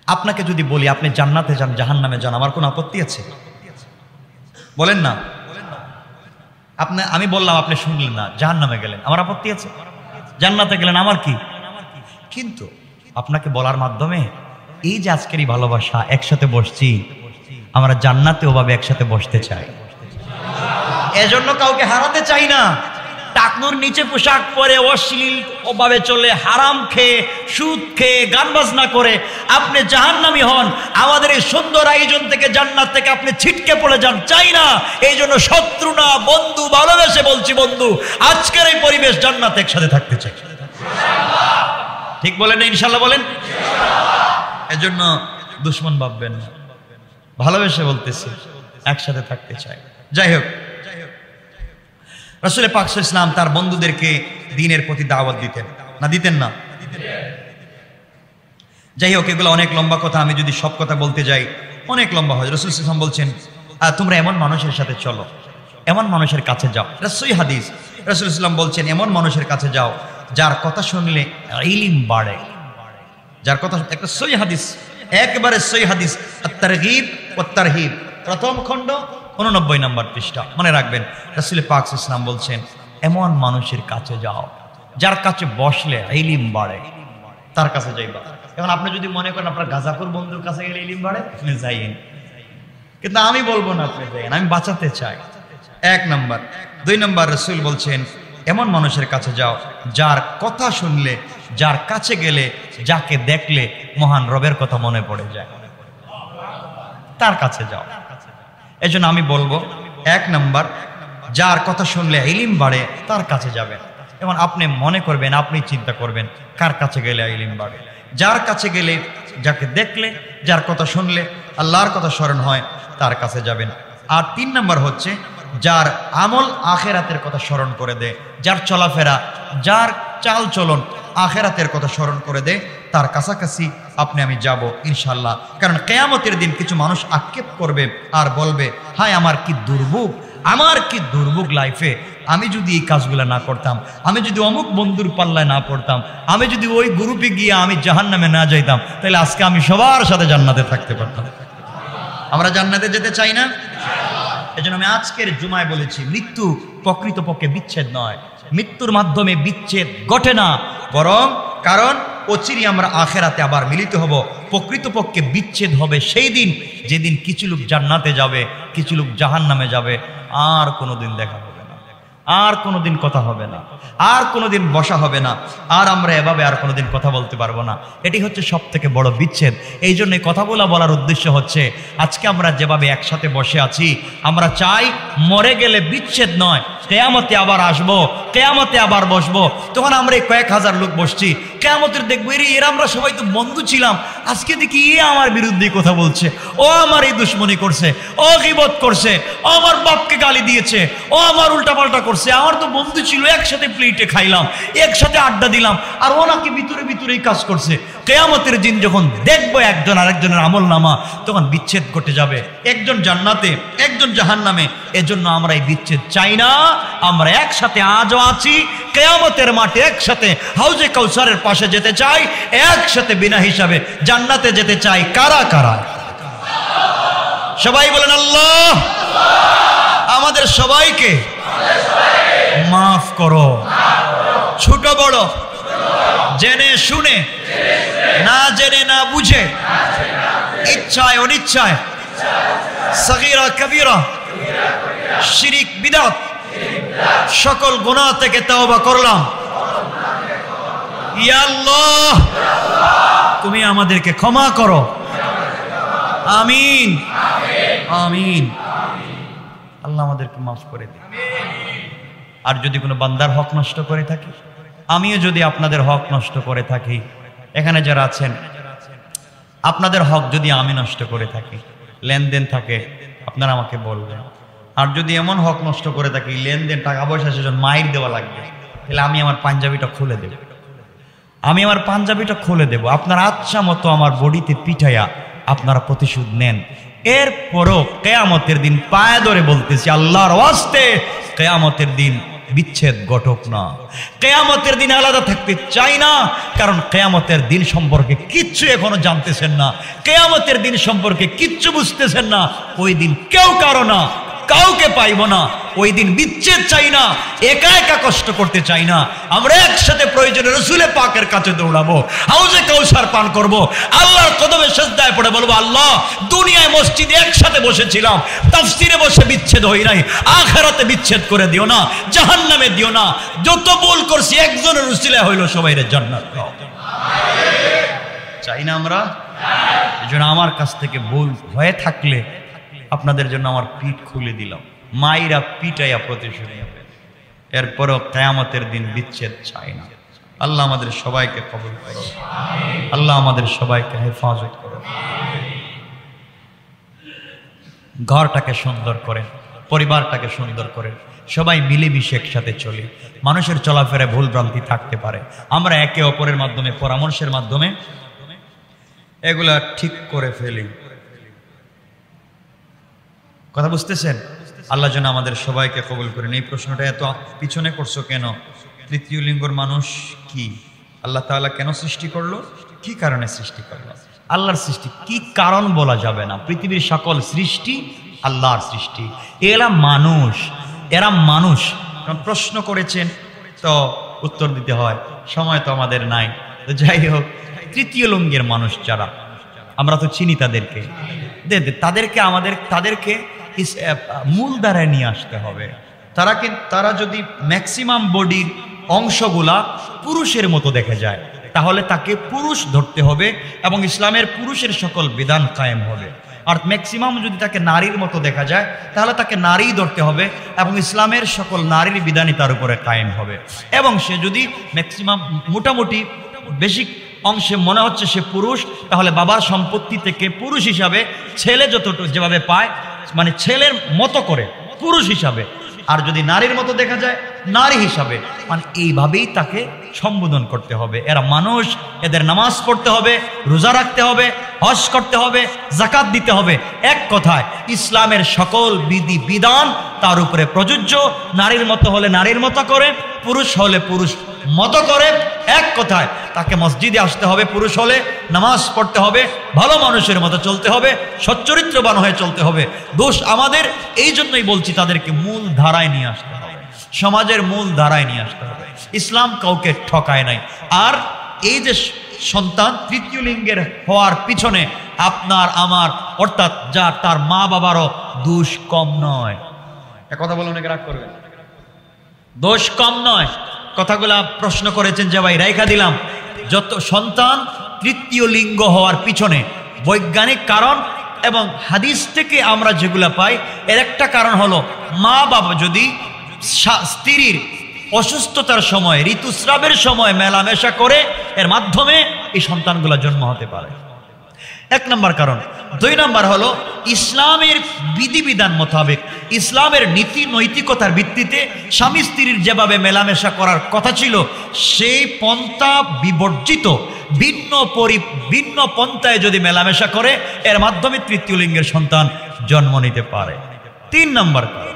আপনাকে যদি বলি আপনি জান্নাতে যান, জাহান্নামে যান, আমার কোনো আপত্তি আছে? বলেন না। আমি বললাম, আপনি শুনলেন না, জাহান্নামে গেলেন, আমার আপত্তি আছে? জান্নাতে গেলেন, আমার কি? কিন্তু আপনাকে বলার মাধ্যমে এই যে আজকের এই ভালোবাসা, একসাথে বসছি, আমরা জান্নাতে ওভাবে একসাথে বসতে চাই। এজন্য কাউকে হারাতে চাই না। টাকনুর নিচে পোশাক পরে অশ্লীল ওভাবে চলে, হারাম খেয়ে, সুদ খেয়ে, গান বাজনা করে আপনি জাহান্নামী হন, আমাদের এই সুন্দর আয়োজন থেকে, জান্নাত থেকে আপনি ছিটকে পড়ে যান, চাই না। এই জন্য শত্রু না, বন্ধু, ভালোবেসে বলছি বন্ধু, আজকের এই পরিবেশ জান্নাতে একসাথে থাকতে চাই। ঠিক বলেন না? ইনশাল্লাহ বলেন। এজন্য দুশ্মন ভাববেন না, ভালোবেসে বলতেছি একসাথে থাকতে চাই। যাই হোক, রাসূল পাক সাল্লাল্লাহু আলাইহি ওয়াসাল্লাম তার বন্ধুদেরকে দ্বীনের প্রতি দাওয়াত দিতেন না, দিতেন না? যাই হোক, এগুলো অনেক লম্বা কথা, আমি যদি সব কথা বলতে যাই অনেক লম্বা হয়। রাসূল সাল্লাল্লাহু আলাইহি ওয়াসাল্লাম বলছেন তোমরা এমন মানুষের সাথে চলো, এমন মানুষের কাছে যাও। এটা সহিহ হাদিস। রাসূল সাল্লাল্লাহু আলাইহি ওয়াসাল্লাম বলছেন এমন মানুষের কাছে যাও যার কথা শুনলে ইলম বাড়ে, যার কথা, একটা সহিহ হাদিস, একবারে সহিহ হাদিস, আত-তারগীব ওয়াত তারহিব, প্রথম খণ্ড 89 নম্বর পৃষ্ঠা, মনে রাখবেন। রাসূল পাক সাল্লাল্লাহু আলাইহি ওয়াসাল্লাম বলছেন এমন মানুষের কাছে যাও যার কাছে বসলে ইলম বাড়ে, তার কাছে যাইবা। এখন আপনি যদি মনে করেন আপনার গাজাপুর বন্ধুর কাছে গেলে ইলম বাড়ে, আপনি যাইয়েন, কিন্তু আমি বলবো না আপনি যাইয়েন, আমি বাঁচাতে চাই। 1 নম্বর। 2 নম্বর, রাসূল বলছেন এমন মানুষের কাছে যাও যার কথা শুনলে, যার কাছে গেলে, যাকে দেখলে মহান রবের কথা মনে পড়ে যায়, তার কাছে যাও। এজন্য আমি বলবো 1 নম্বর, যার কথা শুনলে ইলম বাড়ে তার কাছে যাবেন। এবং আপনি মনে করবেন, আপনি চিন্তা করবেন কার কাছে গেলে ইলম বাড়ে। যার কাছে গেলে, যাকে দেখলে, যার কথা শুনলে আল্লাহর কথা স্মরণ হয়, তার কাছে যাবেন। আর 3 নম্বর হচ্ছে যার আমল আখেরাতের কথা স্মরণ করে দেয়, যার চলাফেরা, যার চাল চলন আখেরাতের কথা স্মরণ করে দেয়, তার কাছাকাছি আপনি আমি যাব ইনশাল্লাহ। কারণ কিয়ামতের দিন কিছু মানুষ আক্ষেপ করবে আর বলবে হায় আমার কি দুর্ভোগ, আমার কি দুর্ভোগ লাইফে, আমি যদি এই কাজগুলো না করতাম, আমি যদি অমুক বন্ধুর পাল্লায় না পড়তাম, আমি যদি ওই গ্রুপে গিয়ে আমি জাহান্নামে না যাইতাম, তাহলে আজকে আমি সবার সাথে জান্নাতে থাকতে পারতাম। আমরা জান্নাতে যেতে চাই না? এজন্য আমি আজকের জুমায় বলেছি মৃত্যু প্রকৃতপক্ষে বিচ্ছেদ নয়, মৃত্যুর মাধ্যমে বিচ্ছেদ ঘটে না, বরং কারণ অচিরে আমরা আখেরাতে আবার মিলিত হব। প্রকৃতপক্ষে বিচ্ছেদ হবে সেই দিন যেদিন কিছু লোক জান্নাতে যাবে, কিছু লোক জাহান্নামে যাবে, আর কোনোদিন দেখা হবে না, আর কোনোদিন কথা হবে না, আর কোনোদিন বসা হবে না, আর আমরা এভাবে আর কোনোদিন কথা বলতে পারবো না। এটি হচ্ছে সব থেকে বড় বিচ্ছেদ। এই জন্য কথাগুলো বলার উদ্দেশ্য হচ্ছে আজকে আমরা যেভাবে একসাথে বসে আছি, আমরা চাই মরে গেলে বিচ্ছেদ নয়, কিয়ামতে আবার আসবো, কিয়ামতে আবার বসবো, তখন আমরা এই কয়েক হাজার লোক বসছি, কিয়ামতের দেখবো এরা আমরা সবাই তো বন্ধু ছিলাম, আজকে দেখি এ আমার বিরুদ্ধে কথা বলছে, ও আমার এই দুশ্মনী করছে, ও গীবত করছে, ও আমার বাপকে গালি দিয়েছে, ও আমার উল্টাপাল্টা করছে, আমার তো বন্ধু ছিল, একসাথে প্লেটে খাইলাম, একসাথে আড্ডা দিলাম, আর ও নাকি ভিতরে ভিতরেই কাজ করছে। কিয়ামতের দিন যখন দেখবো একজন আরেকজনের আমল নামা, তখন বিচ্ছেদ ঘটে যাবে, একজন জান্নাতে, একজন জাহান্নামে। এজন্য আমরা এই বিচ্ছেদ চাই না, আমরা একসাথে আজও আছি, কিয়ামতের মাঠে একসাথে হাউজে কাউসারের পাশে যেতে চাই, একসাথে বিনা হিসাবে জান্নাতে যেতে চাই। কারা কারা? সবাই বলেন আল্লাহ আমাদের সবাইকে মাফ করো, ছোট বড়, জেনে শুনে, না জেনে না বুঝে, ইচ্ছায় অনিচ্ছায়, সগীরা কবিরা, শিরিক বিদআত, সকল গুনাহ থেকে তওবা করলাম। ইয়া আল্লাহ তুমি আমাদেরকে ক্ষমা করো, আমিন আমিন। আল্লাহ আমাদেরকে মাফ করে দিন। আর যদি কোনো বান্দার হক নষ্ট করে থাকি, আমিও যদি আপনাদের হক নষ্ট করে থাকি, এখানে যারা আছেন আপনাদের হক যদি আমি নষ্ট করে থাকি, লেনদেন থাকে আপনারা আমাকে বলবেন। আর যদি এমন হক নষ্ট করে থাকি, লেনদেন, টাকা পয়সা সেজন্য মাইর দেওয়া লাগবে, তাহলে আমি আমার পাঞ্জাবিটা খুলে দেব, আমি আমার পাঞ্জাবিটা খুলে দেব, আপনার আচ্ছা মতো আমার বডিতে পিঠাইয়া আপনারা প্রতিশোধ নেন। এরপরও কিয়ামতের দিন পায়ে ধরে বলতেছি আল্লাহর ওয়াস্তে, কিয়ামতের দিন বিচ্ছেদ ঘটক না, কিয়ামতের দিন আলাদা থাকতে চাই না। কারণ কিয়ামতের দিন সম্পর্কে কিচ্ছু এখনো জানতেছেন না, কিয়ামতের দিন সম্পর্কে কিচ্ছু বুঝতেছেন না। ওই দিন কেউ কারো না, কাউকে পাইব না, ওই দিন বিচ্ছেদ চাই না, একা একা কষ্ট করতে চাই না। আমরা একসাথে প্রয়োজনে রাসূলের পাকের কাছে দৌড়াবো, হাউজে কাউসার পান করব, আল্লাহর কদমে সিজদায় পড়ে বলবো আল্লাহ দুনিয়ায় মসজিদে একসাথে বসেছিলাম, তাফসীরে বসে বিচ্ছেদ হই নাই, আখিরাতে বিচ্ছেদ করে দিও না, জাহান্নামে দিও না। যত ভুল করছি একজনের উসিলায় হইল সবাইরে জান্নাত দাও। চাই না আমরা? এজন্য আমার কাছ থেকে ভুল হয়ে থাকলে আপনাদের জন্য আমার পিঠ খুলে দিলাম, মাইরা পিটাইয়া প্রতিশোধ নেবে। এরপরও কিয়ামতের দিন বিচ্ছেদ চাই না। আল্লাহ আমাদের সবাইকে কবুল করো, আল্লাহ আমাদের সবাইকে হেফাজত করো, ঘরটাকে সুন্দর করেন, পরিবারটাকে সুন্দর করে, সবাই মিলেমিশে একসাথে চলি। মানুষের চলাফেরায় ভুল ভ্রান্তি থাকতে পারে, আমরা একে অপরের মাধ্যমে, পরামর্শের মাধ্যমে এগুলা ঠিক করে ফেলি। কথা বুঝতেছেন? আল্লাহ যেন আমাদের সবাইকে কবুল করেন। এই প্রশ্নটা এত পিছনে করছো কেন? তৃতীয় লিঙ্গর মানুষ কি? আল্লাহ তাআলা কেন সৃষ্টি করলো? কি কারণে সৃষ্টি করলো? আল্লাহর সৃষ্টি, কি কারণ বলা যাবে না। পৃথিবীর সকল সৃষ্টি আল্লাহর সৃষ্টি। এরা মানুষ প্রশ্ন করেছেন তো উত্তর দিতে হয়, সময় তো আমাদের নাই। তো যাই হোক, তৃতীয় লিঙ্গের মানুষ যারা, আমরা তো চিনি তাদেরকে মূল ধারায় নিয়ে আসতে হবে। তারা যদি ম্যাক্সিমাম বডির অংশগুলা পুরুষের মতো দেখা যায়, তাহলে তাকে পুরুষ ধরতে হবে এবং ইসলামের পুরুষের সকল বিধান কায়েম হবে। আর ম্যাক্সিমাম যদি তাকে নারীর মতো দেখা যায়, তাহলে তাকে নারী ধরতে হবে এবং ইসলামের সকল নারীর বিধানই তার উপরে কায়েম হবে। এবং সে যদি ম্যাক্সিমাম মোটামুটি বেশি অংশে মনে হচ্ছে সে পুরুষ, তাহলে বাবার সম্পত্তি থেকে পুরুষ হিসাবে ছেলে যতটুকু যেভাবে পায়, মানে ছেলের মতো করে পুরুষ হিসাবে, আর যদি নারীর মতো দেখা যায় নারী হিসাবে, মানে এইভাবেই তাকে সম্বোধন করতে হবে। এরা মানুষ, এদের নামাজ পড়তে হবে, রোজা রাখতে হবে, হজ করতে হবে, যাকাত দিতে হবে। এক কথায় ইসলামের সকল বিধি বিধান তার উপরে প্রযোজ্য। নারীর মতো হলে নারীর মতো করে, পুরুষ হলে পুরুষ মতো করে। এক কথায় তাকে মসজিদে আসতে হবে, পুরুষ হলে নামাজ পড়তে হবে, ভালো মানুষের মতো চলতে হবে, সচ্চরিত্রবান হয়ে চলতে হবে। দোষ আমাদের, এই জন্যই বলছি তাদেরকে মূল ধারায় নিয়ে আসতে হবে, সমাজের মূল ধারায় নিয়ে আসতে হবে। ইসলাম কাউকে ঠকায় নাই। আর এই যে সন্তান তৃতীয় লিঙ্গের হওয়ার পিছনে আপনার আমার অর্থাৎ যার, তার মা বাবারও দোষ কম নয়। কথা বলে অনেকে রাগ করবেন, দোষ কম নয়। কথাগুলা প্রশ্ন করেছেন যে ভাই রাইখা দিলাম। যত সন্তান তৃতীয় লিঙ্গ হওয়ার পিছনে বৈজ্ঞানিক কারণ এবং হাদিস থেকে আমরা যেগুলা পাই, এর একটা কারণ হলো মা বাবা যদি স্ত্রীর অসুস্থতার সময়, ঋতুস্রাবের সময় মেলামেশা করে, এর মাধ্যমে এই সন্তানগুলা জন্ম হতে পারে। এক নম্বর কারণ। দুই নম্বর হলো ইসলামের বিধিবিধান মোতাবেক, ইসলামের নীতি নৈতিকতার ভিত্তিতে স্বামী স্ত্রীর যেভাবে মেলামেশা করার কথা ছিল, সেই পন্থা বিবর্জিত ভিন্ন পন্থায় যদি মেলামেশা করে, এর মাধ্যমে তৃতীয় লিঙ্গের সন্তান জন্ম নিতে পারে। তিন নম্বর কারণ,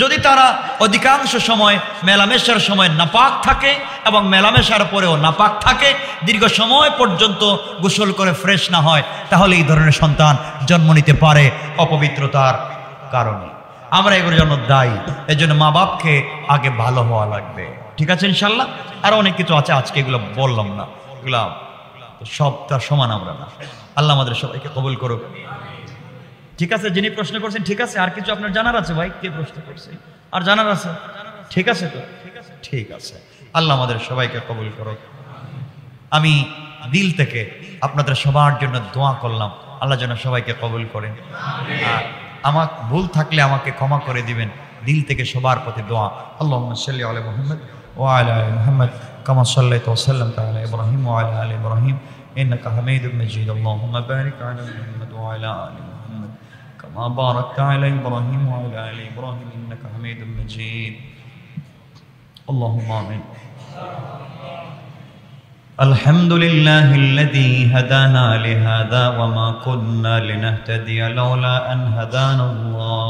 যদি তারা অধিকাংশ সময় মেলামেশার সময় নাপাক থাকে এবং মেলামেশার পরেও নাপাক থাকে, দীর্ঘ সময় পর্যন্ত গোসল করে ফ্রেশ না হয়, তাহলে এই ধরনের সন্তান জন্ম নিতে পারে অপবিত্রতার কারণে। আমরা এগুলোর জন্য দায়ী। এর জন্য মা বাপকে আগে ভালো হওয়া লাগবে। ঠিক আছে ইনশাল্লাহ। আরো অনেক কিছু আছে, আজকে এগুলো বললাম না, এগুলা সব তার সমান আমরা না। আল্লাহ আমাদের সবাইকে কবুল করুক। ঠিক আছে, যিনি প্রশ্ন করছেন ঠিক আছে। আর কিছু আপনার জানার আছে ভাই? কে প্রশ্ন করছে? আর জানার আছে? ঠিক আছে তো, ঠিক আছে। আল্লাহ আমাদের সবাইকে কবুল করুক। আমি দিল থেকে আপনাদের সবার জন্য দোয়া করলাম, আল্লাহ যেন সবাইকে কবুল করেন। আর আমার ভুল থাকলে আমাকে ক্ষমা করে দিবেন। দিল থেকে সবার প্রতি দোয়া। আল্লাহুম্মা সাল্লি আলা মুহাম্মদ ওয়া আলা আলি মুহাম্মদ কামা সাল্লাইতা ওয়া সাল্লামতা আলা ইব্রাহিম ওয়া আলা আলি ইব্রাহিম ইন্নাকা হামিদুম মাজিদ। আল্লাহুম্মা বারিক আলা মুহাম্মদ ওয়া আলা আলি মুহাম্মদ কামা বারাকতা আলা ইব্রাহিম ওয়া আলা আলি ইব্রাহিম ইন্নাকা হামিদুম মাজিদ। আল্লাহুম্মা আমিন। الحمد لله الذي هدانا لهذا وما كنا لنهتدي لولا أن هدانا الله